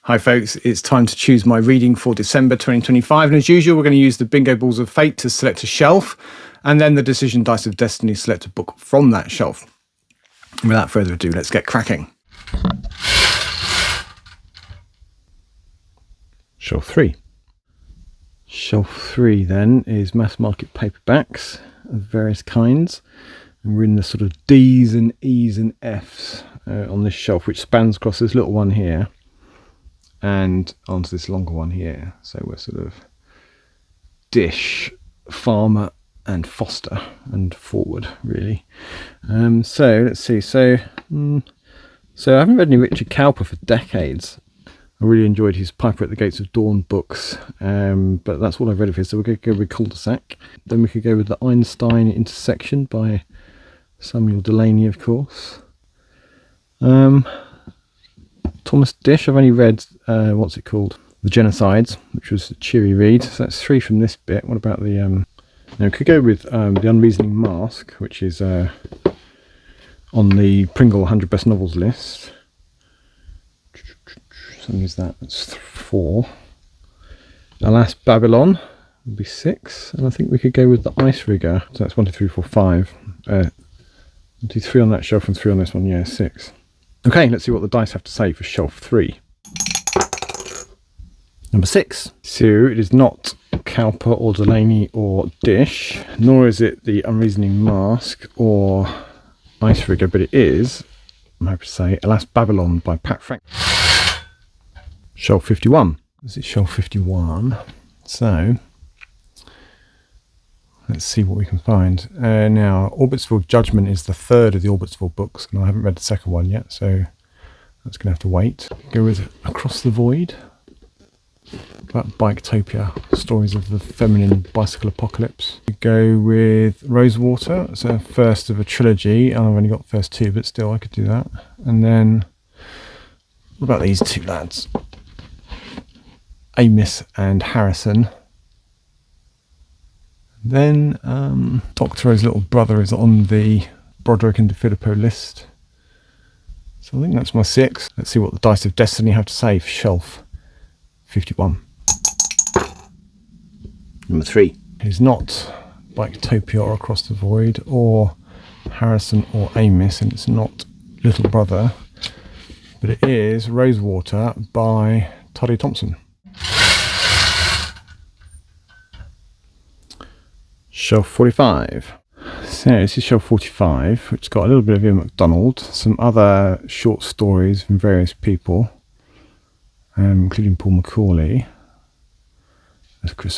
Hi folks, it's time to choose my reading for December 2025, and as usual we're going to use the bingo balls of fate to select a shelf, and then the decision dice of destiny to select a book from that shelf. And without further ado, let's get cracking. Shelf 3. Shelf 3 then is mass market paperbacks of various kinds, and we're in the sort of D's and E's and F's on this shelf, which spans across this little one here and onto this longer one here. So we're sort of Dish, Farmer and Foster and forward really. So let's see, so I haven't read any Richard Cowper for decades. I really enjoyed his Piper at the Gates of Dawn books, but that's all I've read of his, so we're going to go with Cul-de-sac. Then we could go with the Einstein Intersection by Samuel Delany, of course. Thomas Dish, I've only read, what's it called? The Genocides, which was a cheery read. So that's 3 from this bit. What about the... we could go with The Unreasoning Mask, which is on the Pringle 100 Best Novels list. Something is that. That's 4. Alas, Babylon would be 6. And I think we could go with The Ice Rigger. So that's 1, 2, 3, 4, 5. 1, 2, 3 on that shelf and 3 on this one. Yeah, 6. Okay, let's see what the dice have to say for shelf 3. Number 6. So it is not Cowper or Delany or Dish, nor is it The Unreasoning Mask or Ice Rigger, but it is, I'm happy to say, Alas, Babylon by Pat Frank. Shelf 51. This is shelf 51. So let's see what we can find. Now, Orbitsville Judgment is the 3rd of the Orbitsville books, and I haven't read the second one yet, so that's going to have to wait. Go with Across the Void, about Biketopia, stories of the feminine bicycle apocalypse. Go with Rosewater, it's a first of a trilogy, and I've only got the first 2, but still I could do that. And then, what about these 2 lads? Amos and Harrison. Then Doctorow's Little Brother is on the Broderick and DeFilippo list. So I think that's my 6. Let's see what the Dice of Destiny have to say for shelf 51. Number 3 is not Biketopia or Across the Void or Harrison or Amos, and it's not Little Brother, but it is Rosewater by Toddy Thompson. Shelf 45. So this is shelf 45, which has got a little bit of Ian MacDonald, some other short stories from various people, including Paul Macaulay.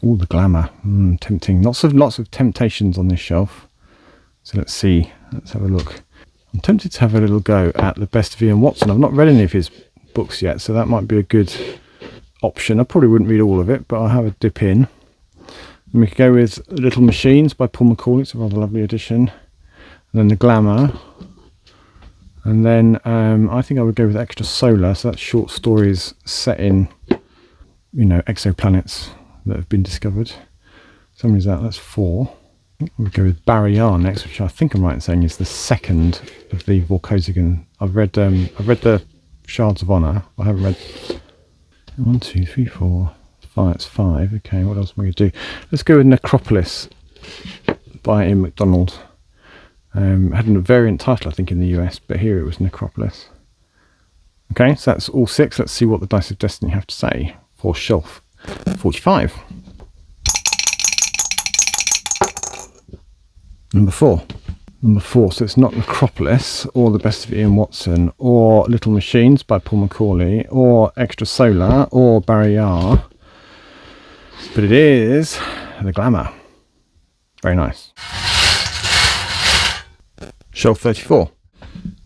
All the glamour, tempting. Lots of temptations on this shelf. So let's see. Let's have a look. I'm tempted to have a little go at The Best of Ian Watson. I've not read any of his books yet, so that might be a good option. I probably wouldn't read all of it, but I'll have a dip in. And we could go with Little Machines by Paul Macaulay. It's a rather lovely edition. And then The Glamour. And then I think I would go with Extra Solar. So that's short stories set in, exoplanets that have been discovered. Somebody's that. That's 4. We'll go with Barry R next, which I think I'm right in saying is the 2nd of the Vorkosigan. I've read the Shards of Honor. I haven't read 1, 2, 3, 4. 5. It's 5. Okay, what else am I going to do? Let's go with Necropolis by Ian MacDonald. Had a variant title, I think, in the US, but here it was Necropolis. Okay, so that's all 6. Let's see what the Dice of Destiny have to say for shelf 45. Number 4. Number 4, so it's not Necropolis, or The Best of Ian Watson, or Little Machines by Paul Macaulay, or Extra Solar, or Barry R. But it is The Glamour. Very nice. Shelf 34.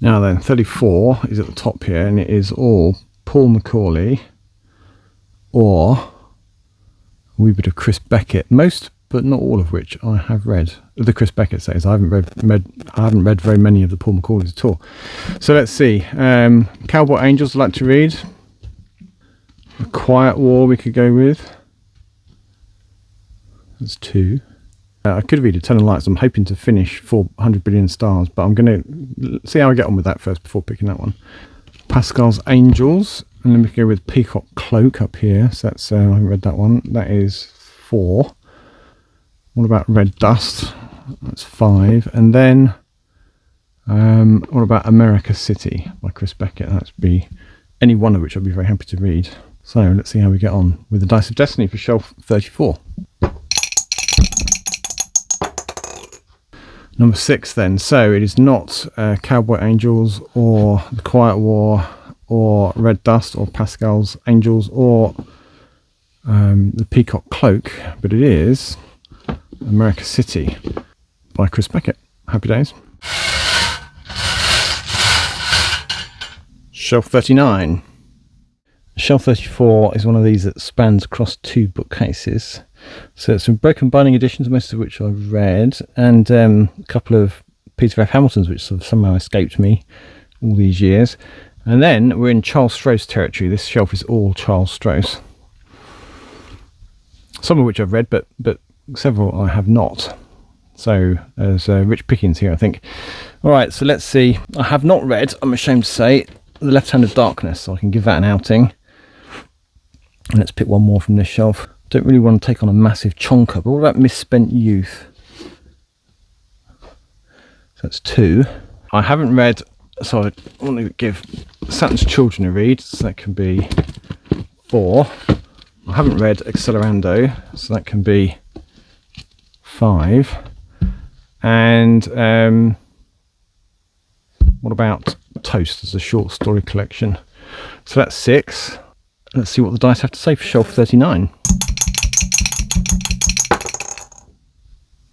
Now then, 34 is at the top here, and it is all Paul Macaulay or a wee bit of Chris Beckett. Most, but not all of which I have read. The Chris Beckett says I haven't read very many of the Paul Macaulays at all. So let's see. Cowboy Angels I'd like to read. A Quiet War we could go with. That's 2. I could read Eternal Lights. I'm hoping to finish 400 Billion Stars, but I'm going to see how I get on with that first before picking that one. Pascal's Angels. And then we go with Peacock Cloak up here. So that's, I read that one. That is 4. What about Red Dust? That's 5. And then, what about America City by Chris Beckett? That'd be any one of which I'd be very happy to read. So let's see how we get on with the Dice of Destiny for shelf 34. Number 6 then. So it is not Cowboy Angels or The Quiet War or Red Dust or Pascal's Angels or the Peacock Cloak, but it is America City by Chris Beckett. Happy days. Shelf 39. Shelf 34 is one of these that spans across 2 bookcases. So it's some broken binding editions, most of which I've read, and a couple of Peter F. Hamiltons, which sort of somehow escaped me all these years. And then we're in Charles Stross territory. This shelf is all Charles Stross. Some of which I've read, but several I have not. So there's rich pickings here, I think. All right, so let's see. I have not read, I'm ashamed to say, The Left Hand of Darkness, so I can give that an outing. And let's pick one more from this shelf. Don't really want to take on a massive chonker, but what about Misspent Youth? So that's 2. I haven't read, so I want to give Saturn's Children a read, so that can be 4. I haven't read Accelerando, so that can be 5. And what about Toast as a short story collection? So that's 6. Let's see what the dice have to say for shelf 39.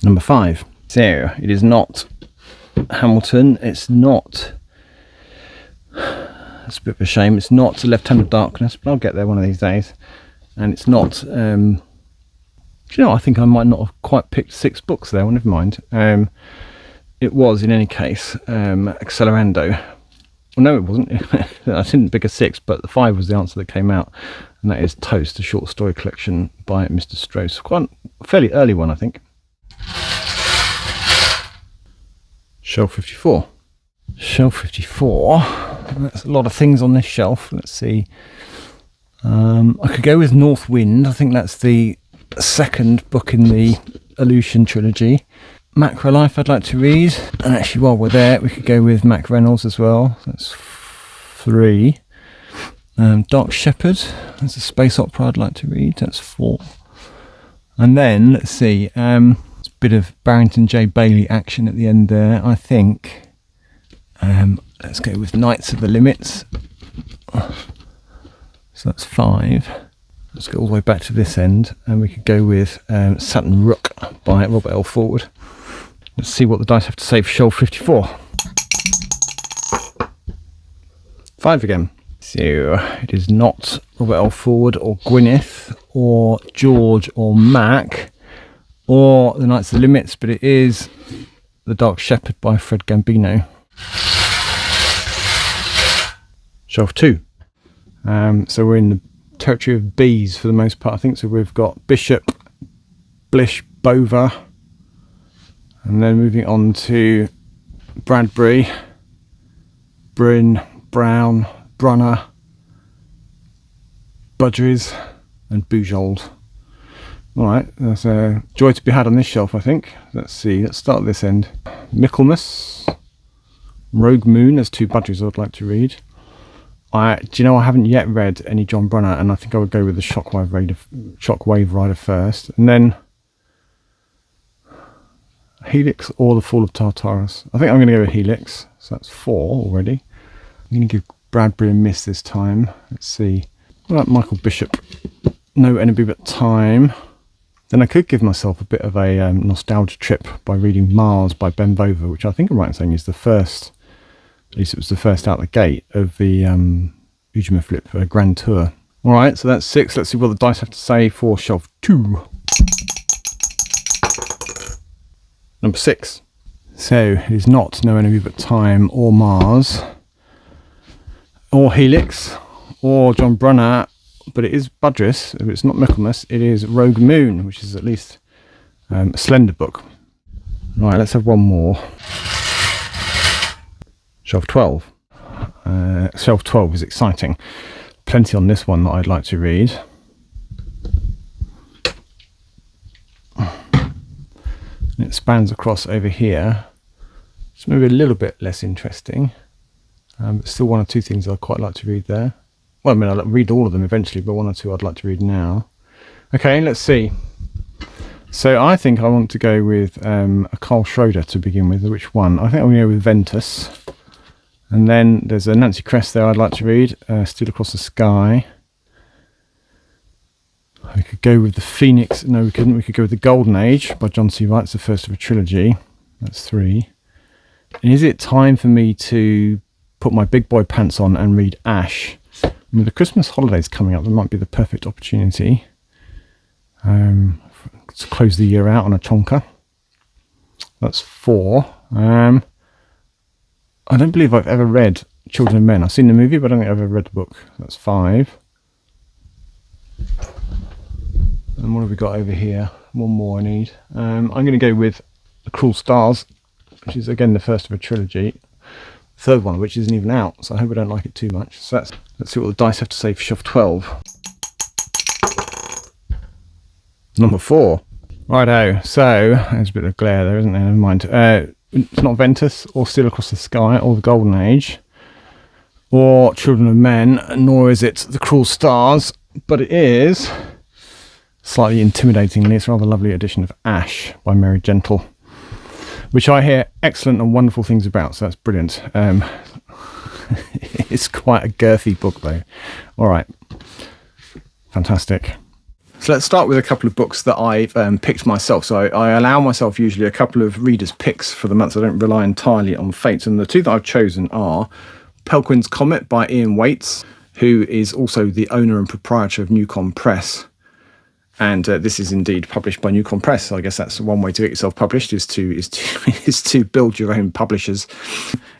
Number 5. So it is not Hamilton. It's not. It's a bit of a shame. It's not The Left Hand of Darkness, but I'll get there one of these days. And it's not. Do you know? I think I might not have quite picked 6 books there. Well, never mind. It was, in any case, Accelerando. Well, no, it wasn't. I didn't pick a 6, but the 5 was the answer that came out, and that is Toast, a short story collection by Mr. Stross. Quite a fairly early one, I think. Shelf 54. Shelf 54. That's a lot of things on this shelf. Let's see. I could go with North Wind. I think that's the 2nd book in the Aleutian trilogy. Macro Life I'd like to read, and actually while we're there we could go with Mac Reynolds as well. That's 3. Dark Shepherd, that's a space opera I'd like to read. That's 4. And then let's see, it's a bit of Barrington J. Bailey action at the end there. I think let's go with Knights of the Limits. So that's 5. Let's go all the way back to this end, and we could go with Saturn Rook by Robert L. Forward. Let's see what the dice have to say for shelf 54. 5 again. So it is not Robert L. Forward or Gwyneth or George or Mac or The Knights of the Limits, but it is The Dark Shepherd by Fred Gambino. Shelf 2. So we're in the territory of B's for the most part, I think. So we've got Bishop, Blish, Bova, and then moving on to Bradbury, Bryn, Brown, Brunner, Budgeries, and Bujold. All right, there's a joy to be had on this shelf, I think. Let's see, let's start at this end. Michaelmas, Rogue Moon, there's 2 Budgeries I'd like to read. Do you know, I haven't yet read any John Brunner, and I think I would go with the Shockwave Rider first, and then Helix or The Fall of Tartarus. I think I'm going to go with Helix, so that's 4 already. I'm going to give Bradbury a miss this time. Let's see. What about Michael Bishop? No Enemy But Time. Then I could give myself a bit of a nostalgia trip by reading Mars by Ben Bova, which I think I'm right in saying is the first, at least it was the first out the gate of the Ujima Flip Grand Tour. All right, so that's 6. Let's see what the dice have to say for shelf 2. Number 6. So it is not No Enemy But Time or Mars or Helix or John Brunner, but it is Budris. If it's not Michaelmas, it is Rogue Moon, which is at least a slender book. Right, let's have one more. Shelf 12. Shelf 12 is exciting. plenty on this one that I'd like to read. And it spans across over here. It's maybe a little bit less interesting, but still one or two things I'd quite like to read there. Well, I mean, I'll read all of them eventually, but one or two I'd like to read now. Okay, let's see. So I think I want to go with a Carl Schroeder to begin with. Which one? I think I'm going to go with Ventus. And then there's a Nancy Kress there I'd like to read, Still Across the Sky. We could go with the Phoenix. No, we couldn't. We could go with the Golden Age by John C. Wright. It's the first of a trilogy. That's 3. And is it time for me to put my big boy pants on and read Ash? I mean, the Christmas holidays coming up, that might be the perfect opportunity to close the year out on a chonker. That's 4. I don't believe I've ever read Children of Men. I've seen the movie, but I don't think I've ever read the book. That's 5. And what have we got over here? One more I need. I'm going to go with The Cruel Stars, which is again the first of a trilogy. Third one, which isn't even out, so I hope I don't like it too much. So let's see what the dice have to say for shelf 12. Number 4. Righto, so there's a bit of glare there, isn't there? Never mind. It's not Ventus, or Still Across the Sky, or The Golden Age, or Children of Men, nor is it The Cruel Stars, but it is, slightly intimidatingly, it's a rather lovely edition of Ash by Mary Gentle, which I hear excellent and wonderful things about, so that's brilliant. It's quite a girthy book though. All right, fantastic. So let's start with a couple of books that I've picked myself. So I allow myself usually a couple of readers' picks for the month. I don't rely entirely on fate. And the two that I've chosen are Pelquin's Comet by Ian Waits, who is also the owner and proprietor of Newcom Press. And this is indeed published by Newcom Press. So I guess that's one way to get yourself published, is to build your own publishers.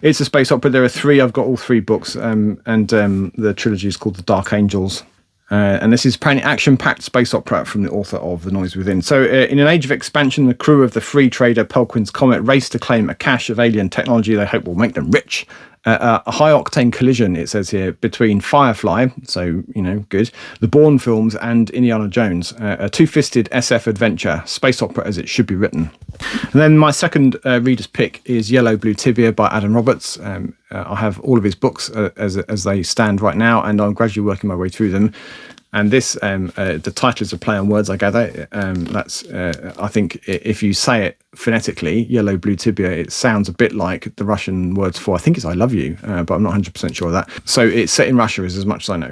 It's a space opera. There are 3. I've got all 3 books, and the trilogy is called The Dark Angels. And this is apparently action-packed space opera from the author of The Noise Within. So in an age of expansion, the crew of the free trader Pelquin's Comet race to claim a cache of alien technology they hope will make them rich. A high-octane collision, it says here, between Firefly, so, good, the Bourne films, and Indiana Jones. A two-fisted SF adventure, space opera as it should be written. And then my second reader's pick is Yellow Blue Tibia by Adam Roberts. I have all of his books as they stand right now, and I'm gradually working my way through them. And this, the title is a play on words, I gather. That's, I think, if you say it phonetically, Yellow Blue Tibia, it sounds a bit like the Russian words for, I think it's I love you, but I'm not 100% sure of that. So it's set in Russia, is as much as I know.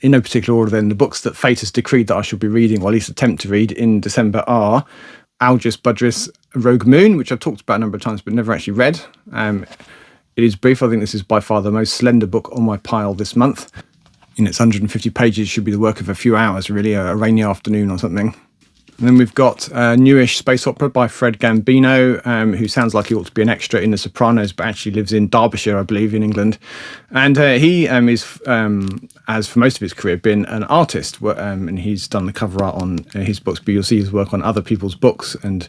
In no particular order, then, the books that fate has decreed that I should be reading, or at least attempt to read in December, are Algis Budrys' Rogue Moon, which I've talked about a number of times but never actually read. It is brief. I think this is by far the most slender book on my pile this month. It's 150 pages, should be the work of a few hours, really, a rainy afternoon or something. And then we've got a newish space opera by Fred Gambino, who sounds like he ought to be an extra in The Sopranos, but actually lives in Derbyshire, I believe, in England. And he is, as for most of his career, been an artist, and he's done the cover art on his books, but you'll see his work on other people's books and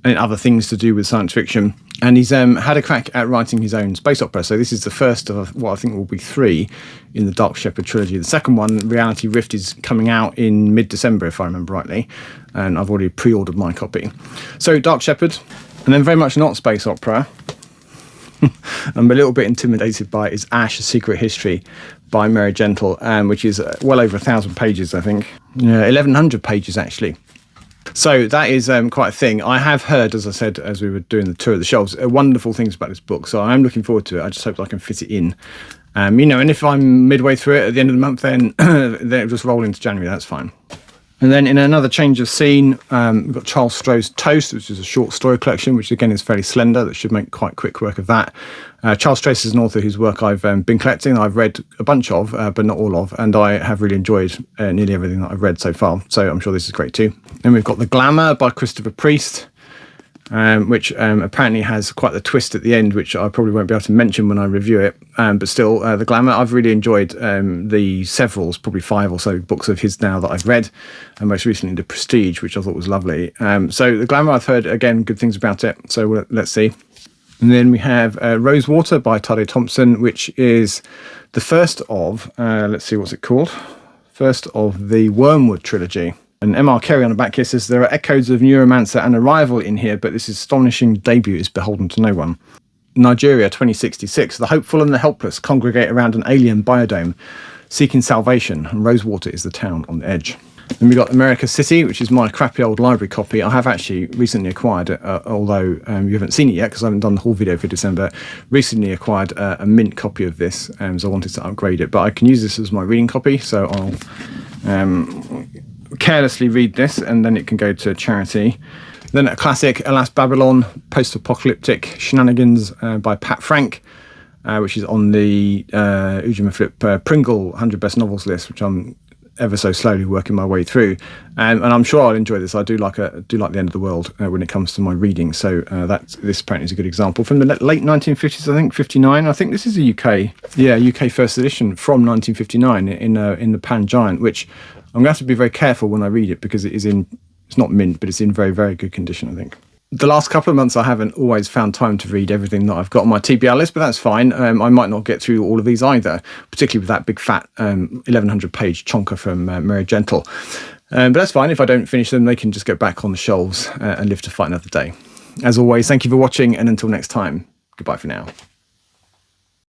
other things to do with science fiction. And he's had a crack at writing his own space opera. So this is the first of what I think will be 3 in the Dark Shepherd trilogy. The second one, Reality Rift, is coming out in mid-December, if I remember rightly. And I've already pre-ordered my copy. So Dark Shepherd, and then very much not space opera. I'm a little bit intimidated by is Ash, A Secret History by Mary Gentle, which is well over 1,000 pages, I think. Yeah, 1,100 pages, actually. So that is quite a thing. I have heard, as I said, as we were doing the tour of the shelves, wonderful things about this book. So I'm looking forward to it. I just hope I can fit it in. And if I'm midway through it at the end of the month, then it'll just roll into January. That's fine. And then in another change of scene, we've got Charles Stroh's Toast, which is a short story collection, which again is fairly slender. That should make quite quick work of that. Charles Stroh is an author whose work I've been collecting. I've read a bunch of, but not all of, and I have really enjoyed nearly everything that I've read so far. So I'm sure this is great too. Then we've got The Glamour by Christopher Priest, which apparently has quite the twist at the end, which I probably won't be able to mention when I review it. But still, The Glamour, I've really enjoyed the several, probably 5 or so books of his now that I've read, and most recently The Prestige, which I thought was lovely. So The Glamour, I've heard, again, good things about it. So let's see. And then we have Rosewater by Tade Thompson, which is the first of, let's see, what's it called? First of the Wormwood trilogy. And M.R. Carey on the back here says, there are echoes of Neuromancer and Arrival in here, but this astonishing debut is beholden to no one. Nigeria 2066, the hopeful and the helpless congregate around an alien biodome, seeking salvation, and Rosewater is the town on the edge. Then we got America City, which is my crappy old library copy. I have actually recently acquired, although you haven't seen it yet because I haven't done the whole video for December, recently acquired a mint copy of this, so I wanted to upgrade it. But I can use this as my reading copy, so I'll carelessly read this and then it can go to charity. Then a classic, Alas Babylon, post-apocalyptic shenanigans by Pat Frank, which is on the Ujima Pringle 100 Best Novels list, which I'm ever so slowly working my way through, and I'm sure I'll enjoy this. I do like the end of the world when it comes to my reading, so this apparently is a good example from the late 1950s. I think 59. I think this is a UK first edition from 1959 in the Pan Giant, which I'm going to have to be very careful when I read it because it's not mint, but it's in very, very good condition, I think. The last couple of months I haven't always found time to read everything that I've got on my TBR list, but that's fine. I might not get through all of these either, particularly with that big fat 1100 page chonker from Mary Gentle. But that's fine. If I don't finish them, they can just go back on the shelves and live to fight another day. As always, thank you for watching, and until next time, goodbye for now.